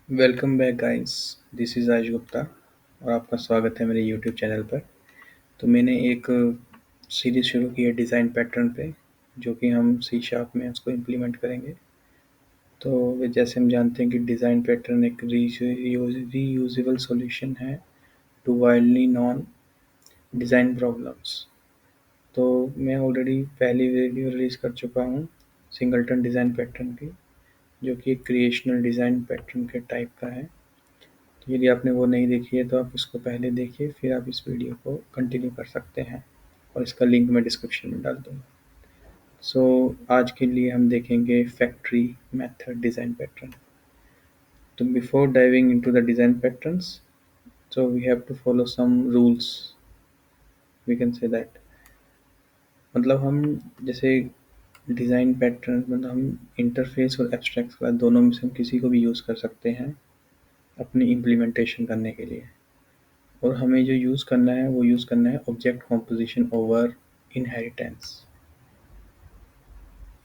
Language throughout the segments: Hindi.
Welcome back guys. This is Ayush Gupta और आपका स्वागत है मेरे यूट्यूब चैनल पर। तो मैंने एक सीरीज़ शुरू की है डिज़ाइन पैटर्न पे, जो कि हम सी शार्प में उसको इम्प्लीमेंट करेंगे। तो जैसे हम जानते हैं कि डिज़ाइन पैटर्न एक रीयूजेबल सॉल्यूशन है to widely known design problems. तो मैं ऑलरेडी पहली वीडियो रिलीज़ कर चुका हूँ सिंगलटन डिज़ाइन पैटर्न की, जो कि एक क्रिएशनल डिज़ाइन पैटर्न के टाइप का है। यदि आपने वो नहीं देखी है तो आप इसको पहले देखिए, फिर आप इस वीडियो को कंटिन्यू कर सकते हैं और इसका लिंक मैं डिस्क्रिप्शन में डाल दूँगा। सो आज के लिए हम देखेंगे फैक्ट्री मेथड डिज़ाइन पैटर्न। तो before diving into the design patterns, so we have to follow some rules, we can say that. मतलब हम जैसे डिज़ाइन पैटर्न मतलब हम इंटरफेस और एब्स्ट्रैक्ट क्लास दोनों में से हम किसी को भी यूज़ कर सकते हैं अपनी इम्प्लीमेंटेशन करने के लिए। और हमें जो यूज़ करना है वो यूज़ करना है ऑब्जेक्ट कॉम्पोजिशन ओवर इनहेरिटेंस।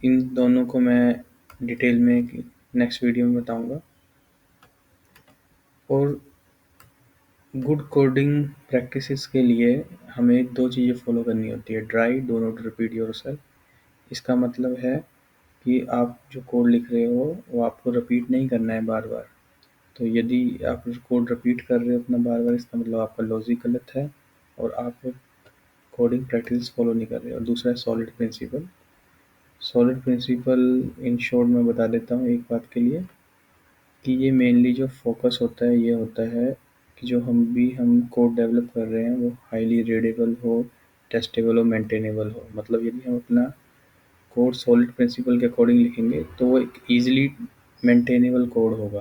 इन दोनों को मैं डिटेल में नेक्स्ट वीडियो में बताऊंगा। और गुड कोडिंग प्रैक्टिसेस के लिए हमें दो चीज़ें फॉलो करनी होती है। Dry do not repeat yourself. इसका मतलब है कि आप जो कोड लिख रहे हो वो आपको रिपीट नहीं करना है बार बार। तो यदि आप कोड रिपीट कर रहे हो अपना बार बार, इसका मतलब आपका लॉजिक गलत है और आप कोडिंग प्रैक्टिस फॉलो नहीं कर रहे। और दूसरा है solid principle. Solid principle in short में बता देता हूँ एक बात के लिए, कि ये मेनली जो फोकस होता है ये होता है कि जो हम कोड डेवलप कर रहे हैं वो हाईली रीडेबल हो, टेस्टेबल हो, मेंटेनेबल हो। मतलब यदि हम अपना कोड सॉलिड प्रिंसिपल के अकॉर्डिंग लिखेंगे तो वो एक ईजिली मेंटेनेबल कोड होगा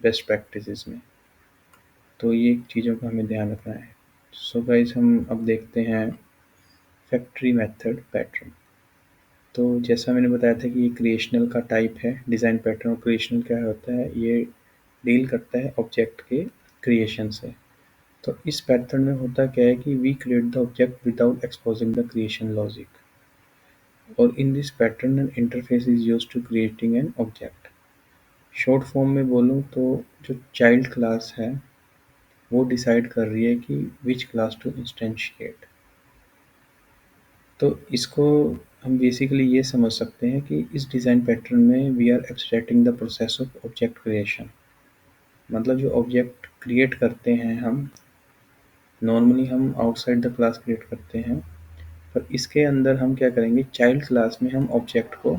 बेस्ट प्रैक्टिसेस में। तो ये चीज़ों का हमें ध्यान रखना है। सो गाइस, हम अब देखते हैं फैक्ट्री मेथड पैटर्न। तो जैसा मैंने बताया था कि ये क्रिएशनल का टाइप है डिज़ाइन पैटर्न। और क्रिएशनल क्या होता है, ये डील करता है ऑब्जेक्ट के क्रिएशन से। तो इस पैटर्न में होता क्या है कि we create the object without exposing the creation logic. और in this pattern an interface is use to creating an object. Short form में बोलूँ तो जो चाइल्ड क्लास है वो डिसाइड कर रही है कि विच क्लास टू इंस्टेंशिएट। तो इसको हम बेसिकली ये समझ सकते हैं कि इस डिज़ाइन पैटर्न में we are abstracting the process of object creation. मतलब जो ऑब्जेक्ट क्रिएट करते हैं हम नॉर्मली हम आउटसाइड द क्लास क्रिएट करते हैं, पर इसके अंदर हम क्या करेंगे, चाइल्ड क्लास में हम ऑब्जेक्ट को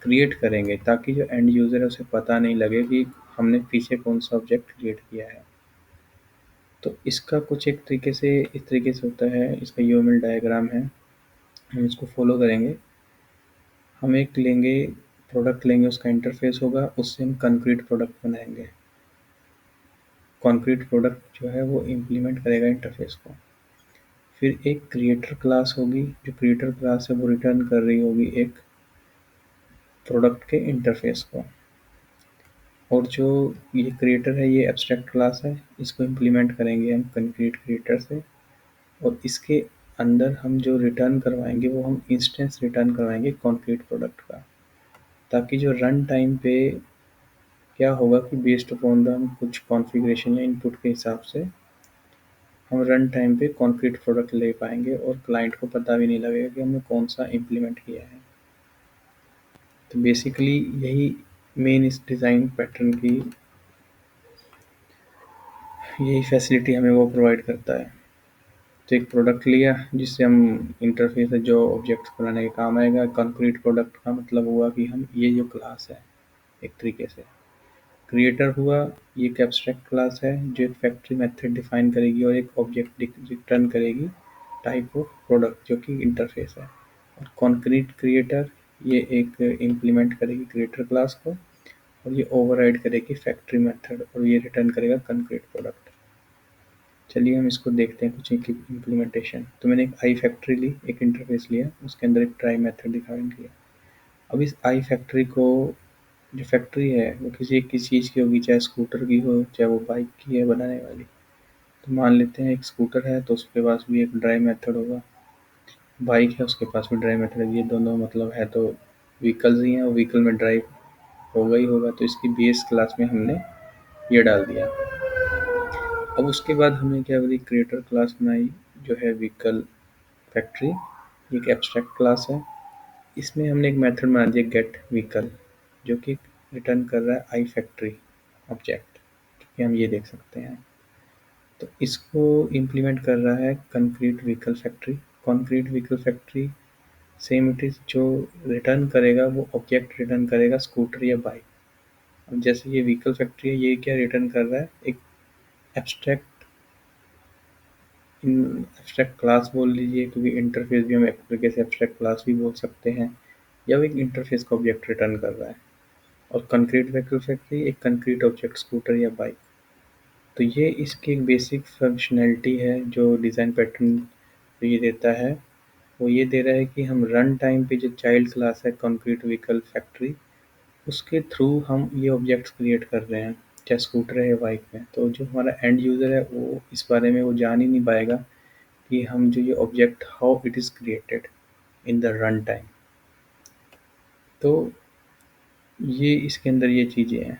क्रिएट करेंगे ताकि जो एंड यूज़र है उसे पता नहीं लगे कि हमने पीछे कौन सा ऑब्जेक्ट क्रिएट किया है। तो इसका कुछ एक तरीके से इस तरीके से होता है, इसका यूएमएल डायग्राम है, हम इसको फॉलो करेंगे। हम एक लेंगे प्रोडक्ट लेंगे, उसका इंटरफेस होगा, उससे हम कंक्रीट प्रोडक्ट बनाएंगे। कॉन्क्रीट प्रोडक्ट जो है वो इम्प्लीमेंट करेगा इंटरफेस को। फिर एक क्रिएटर क्लास होगी, जो क्रिएटर क्लास है वो रिटर्न कर रही होगी एक प्रोडक्ट के इंटरफेस को। और जो ये क्रिएटर है ये एब्स्ट्रैक्ट क्लास है, इसको इम्प्लीमेंट करेंगे हम कंक्रीट क्रिएटर से। और इसके अंदर हम जो रिटर्न करवाएंगे वो हम इंस्टेंस रिटर्न करवाएंगे कॉन्क्रीट प्रोडक्ट का, ताकि जो रन टाइम पे क्या होगा कि बेस्ड अपॉन द हम कुछ कॉन्फ़िगरेशन या इनपुट के हिसाब से हम रन टाइम पे कॉन्क्रीट प्रोडक्ट ले पाएंगे और क्लाइंट को पता भी नहीं लगेगा कि हमने कौन सा इम्प्लीमेंट किया है। तो बेसिकली यही मेन इस डिज़ाइन पैटर्न की यही फैसिलिटी हमें वो प्रोवाइड करता है। तो एक प्रोडक्ट लिया जिससे हम इंटरफेस है जो ऑब्जेक्ट्स बनाने के काम आएगा। कंक्रीट प्रोडक्ट का मतलब हुआ कि हम ये जो क्लास है एक तरीके से क्रिएटर हुआ, ये एक एब्स्ट्रैक्ट क्लास है जो एक फैक्ट्री मेथड डिफाइन करेगी और एक ऑब्जेक्ट रिटर्न करेगी टाइप ऑफ प्रोडक्ट जो कि इंटरफेस है। और कॉन्क्रीट क्रिएटर ये एक इम्प्लीमेंट करेगी क्रिएटर क्लास को और ये ओवरराइड करेगी फैक्ट्री मेथड और ये रिटर्न करेगा कंक्रीट प्रोडक्ट। चलिए हम इसको देखते हैं कुछ इम्प्लीमेंटेशन। तो मैंने एक आई फैक्ट्री ली, एक इंटरफेस लिया, उसके अंदर एक ट्राई मेथड डिफाइन किया। अब इस आई फैक्ट्री को जो फैक्ट्री है वो किसी चीज़ की होगी, चाहे स्कूटर की हो चाहे वो बाइक की है बनाने वाली। तो मान लेते हैं एक स्कूटर है तो उसके पास भी एक ड्राइव मेथड होगा, बाइक है उसके पास भी ड्राइव मेथड है। ये दोनों मतलब है तो व्हीकल्स ही हैं और व्हीकल में ड्राइव होगा ही होगा। तो इसकी बेस क्लास में हमने ये डाल दिया। अब उसके बाद हमने क्या बोली, क्रिएटर क्लास बनाई जो है व्हीकल फैक्ट्री, एक एब्स्ट्रैक्ट क्लास है। इसमें हमने एक मेथड बना दिया गेट व्हीकल, जो कि रिटर्न कर रहा है आई फैक्ट्री ऑब्जेक्ट, कि हम ये देख सकते हैं। तो इसको इम्प्लीमेंट कर रहा है concrete vehicle factory. Concrete vehicle factory same it is, जो रिटर्न करेगा वो ऑब्जेक्ट रिटर्न करेगा स्कूटर या बाइक। अब जैसे ये व्हीकल फैक्ट्री है, ये क्या रिटर्न कर रहा है, एक एब्स्ट्रैक्ट एब्स्ट्रैक्ट क्लास बोल लीजिए, क्योंकि इंटरफेस भी हम एक तरीके से एब्स्ट्रैक्ट क्लास भी बोल सकते हैं, या वो एक इंटरफेस का ऑब्जेक्ट रिटर्न कर रहा है। और कंक्रीट व्हीकल फैक्ट्री एक कंक्रीट ऑब्जेक्ट स्कूटर या बाइक। तो ये इसकी एक बेसिक फंक्शनैलिटी है जो डिज़ाइन पैटर्न ये देता है। वो ये दे रहा है कि हम रन टाइम पे जो चाइल्ड क्लास है कंक्रीट व्हीकल फैक्ट्री, उसके थ्रू हम ये ऑब्जेक्ट्स क्रिएट कर रहे हैं, चाहे स्कूटर है या बाइक में। तो जो हमारा एंड यूज़र है वो इस बारे में वो जान ही नहीं पाएगा कि हम जो ये object how it is created in the run time. तो ये इसके अंदर ये चीज़ें हैं।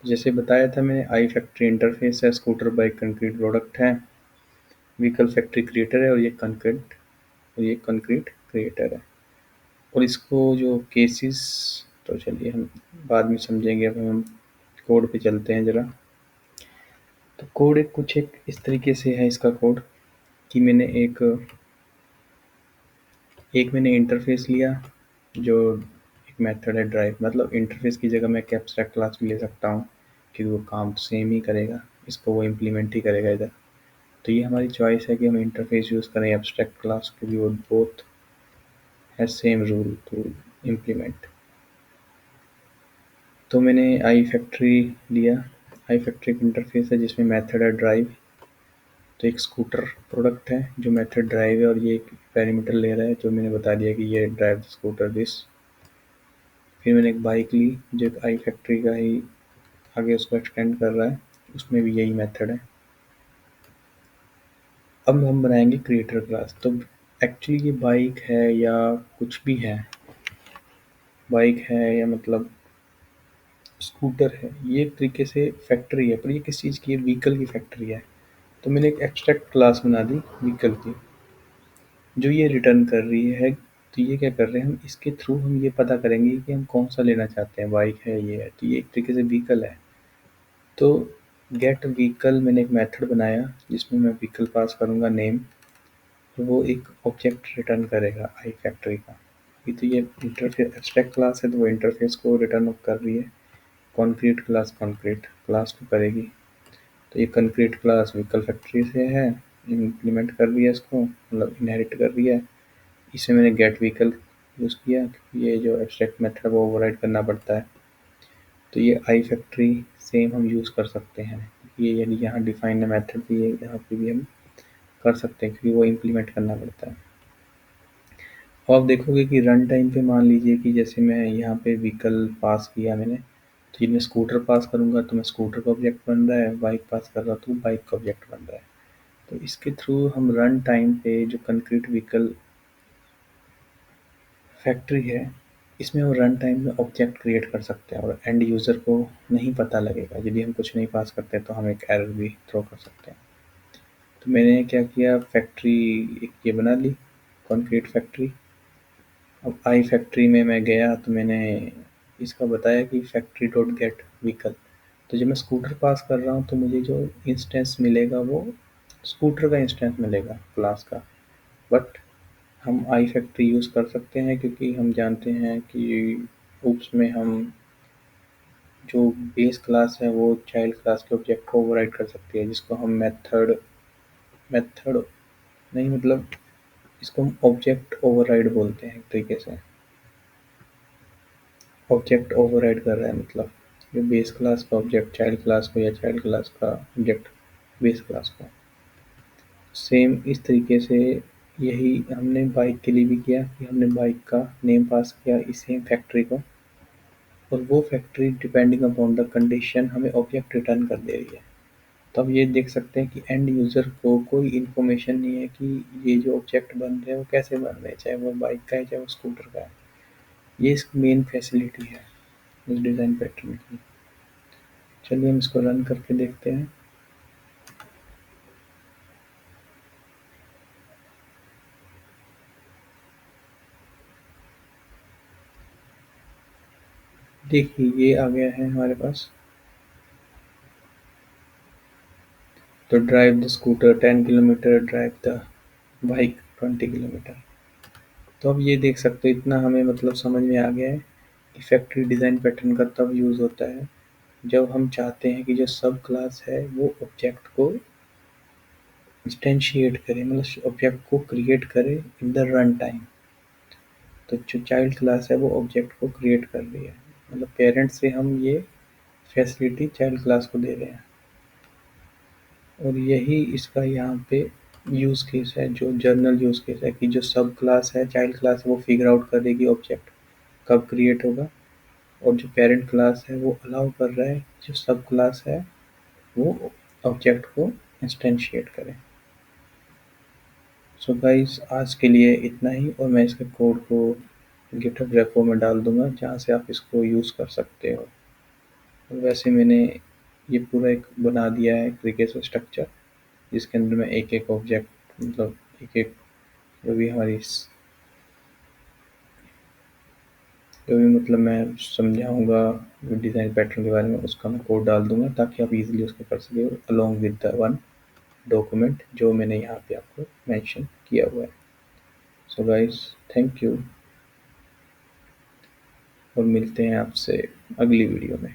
जैसे बताया था मैंने, आई फैक्ट्री इंटरफेस है, स्कूटर बाइक कंक्रीट प्रोडक्ट है, व्हीकल फैक्ट्री क्रिएटर है, और ये कंक्रीट क्रिएटर है। और इसको जो केसेस, तो चलिए हम बाद में समझेंगे, अब हम कोड पे चलते हैं ज़रा। तो कोड एक इस तरीके से है इसका कोड, कि मैंने एक एक मैंने इंटरफेस लिया जो एक मेथड है ड्राइव, मतलब इंटरफेस की जगह मैं एक एब्स्ट्रैक्ट क्लास भी ले सकता हूँ, क्योंकि वो काम तो सेम ही करेगा, इसको वो इम्प्लीमेंट ही करेगा इधर। तो ये हमारी चॉइस है कि हम इंटरफेस यूज़ करें एब्स्ट्रैक्ट क्लास, क्योंकि वो बोथ है सेम रूल टू इम्प्लीमेंट। तो मैंने आई फैक्ट्री लिया। आई फैक्ट्री एक इंटरफेस है जिसमें मेथड है ड्राइव। तो एक स्कूटर प्रोडक्ट है जो मेथड ड्राइव है, और ये एक पैरामीटर ले रहा है जो मैंने बता दिया कि ये ड्राइव द स्कूटर दिस। फिर मैंने एक बाइक ली जो एक आई फैक्ट्री का ही आगे उसको एक्सटेंड कर रहा है, उसमें भी यही मेथड है। अब हम बनाएंगे क्रिएटर क्लास। तो एक्चुअली ये बाइक है या कुछ भी है, बाइक है या मतलब स्कूटर है, ये एक तरीके से फैक्ट्री है, पर ये किस चीज़ की है, व्हीकल की फैक्ट्री है। तो मैंने एक एब्स्ट्रैक्ट क्लास बना दी व्हीकल की, जो ये रिटर्न कर रही है। तो ये क्या कर रहे हैं, हम इसके थ्रू हम ये पता करेंगे कि हम कौन सा लेना चाहते हैं, बाइक है ये है, तो ये एक तरीके से व्हीकल है। तो गेट व्हीकल मैंने एक मेथड बनाया जिसमें मैं व्हीकल पास करूँगा नेम, तो वो एक ऑब्जेक्ट रिटर्न करेगा आई फैक्ट्री का। ये तो ये इंटरफेस एब्स्ट्रैक्ट क्लास है, तो वो इंटरफेस को रिटर्न कर रही है। कॉन्क्रीट क्लास कॉन्क्रीट क्लास को करेगी। तो ये कंक्रीट क्लास व्हीकल फैक्ट्री से है, इम्प्लीमेंट कर रही है इसको, मतलब इनहेरिट कर रही है। इसमें मैंने गेट व्हीकल यूज़ किया, क्योंकि ये जो एब्स्ट्रैक्ट मेथड है वो ओवरराइड करना पड़ता है। तो ये आई फैक्ट्री सेम हम यूज़ कर सकते हैं, ये यदि यहाँ डिफाइन मेथड भी है, यहाँ पे भी हम कर सकते हैं, क्योंकि वो इम्प्लीमेंट करना पड़ता है। और आप देखोगे कि रन टाइम पे मान लीजिए कि जैसे मैं यहाँ पे व्हीकल पास किया मैंने, तो ये मैं स्कूटर पास करूँगा तो मैं स्कूटर का ऑब्जेक्ट बन रहा है, बाइक पास कर रहा तो बाइक का ऑब्जेक्ट बन रहा है। तो इसके थ्रू हम रन टाइम पे जो कंक्रीट व्हीकल फैक्ट्री है, इसमें हम रन टाइम में ऑब्जेक्ट क्रिएट कर सकते हैं, और एंड यूज़र को नहीं पता लगेगा, यदि हम कुछ नहीं पास करते तो हम एक एरर भी थ्रो कर सकते हैं। तो मैंने क्या किया, फैक्ट्री एक ये बना ली कंक्रीट फैक्ट्री। अब आई फैक्ट्री में मैं गया तो मैंने इसका बताया कि फैक्ट्री डॉट गेट व्हीकल। तो जब मैं स्कूटर पास कर रहा हूँ तो मुझे जो इंस्टेंस मिलेगा वो स्कूटर का इंस्टेंस मिलेगा क्लास का। बट हम आई फैक्ट्री यूज़ कर सकते हैं, क्योंकि हम जानते हैं कि ऊप्स में हम जो बेस क्लास है वो चाइल्ड क्लास के ऑब्जेक्ट को ओवरराइड कर सकती है, जिसको हम मेथड मेथड नहीं, मतलब इसको हम ऑब्जेक्ट ओवरराइड बोलते हैं एक तरीके से। ऑब्जेक्ट ओवरराइड कर रहा है मतलब जो बेस क्लास का ऑब्जेक्ट चाइल्ड क्लास को, या चाइल्ड क्लास का ऑब्जेक्ट बेस क्लास को। सेम इस तरीके से यही हमने बाइक के लिए भी किया, कि हमने बाइक का नेम पास किया इस सेम फैक्ट्री को, और वो factory depending upon the condition हमें ऑब्जेक्ट रिटर्न कर दे रही है। तो अब ये देख सकते हैं कि एंड यूज़र को कोई इन्फॉर्मेशन नहीं है कि ये जो ऑब्जेक्ट बन रहे हैं वो कैसे बन रहे हैं, चाहे वो बाइक का है चाहे वो स्कूटर का है। ये इसकी मेन फैसिलिटी है इस डिज़ाइन पैटर्न की। चलिए हम इसको रन करके देखते हैं। देखिए ये आ गया है हमारे पास। तो drive the scooter 10 kilometre, drive the bike 20 kilometre. तो अब ये देख सकते हो, इतना हमें मतलब समझ में आ गया है कि फैक्ट्री डिज़ाइन पैटर्न का तब यूज़ होता है जब हम चाहते हैं कि जो सब क्लास है वो ऑब्जेक्ट को इंस्टेंशिएट करे, मतलब ऑब्जेक्ट को क्रिएट करे इन द रन टाइम। तो जो चाइल्ड क्लास है वो ऑब्जेक्ट को क्रिएट कर रही है, मतलब पेरेंट्स से हम ये फैसिलिटी चाइल्ड क्लास को दे रहे हैं। और यही इसका यहाँ पे यूज़ केस है, जो जर्नल यूज़ केस है, कि जो सब क्लास है चाइल्ड क्लास वो फिगर आउट करेगी ऑब्जेक्ट कब क्रिएट होगा, और जो पेरेंट क्लास है वो अलाउ कर रहा है जो सब क्लास है वो ऑब्जेक्ट को इंस्टेंशिएट करे। सो गाइस आज के लिए इतना ही, और मैं इसके कोड को गिटहब रेपो में डाल दूंगा जहाँ से आप इसको यूज़ कर सकते हो। और वैसे मैंने ये पूरा एक बना दिया है तरीके से स्ट्रक्चर, जिसके अंदर मैं एक एक ऑब्जेक्ट, मतलब एक एक जो भी हमारी जो भी मतलब मैं समझाऊंगा डिज़ाइन पैटर्न के बारे में, उसका मैं कोड डाल दूंगा ताकि आप इजीली उसको कर सके, along with the one document जो मैंने यहाँ पे आपको मेंशन किया हुआ है। सो गाइस थैंक यू, और मिलते हैं आपसे अगली वीडियो में।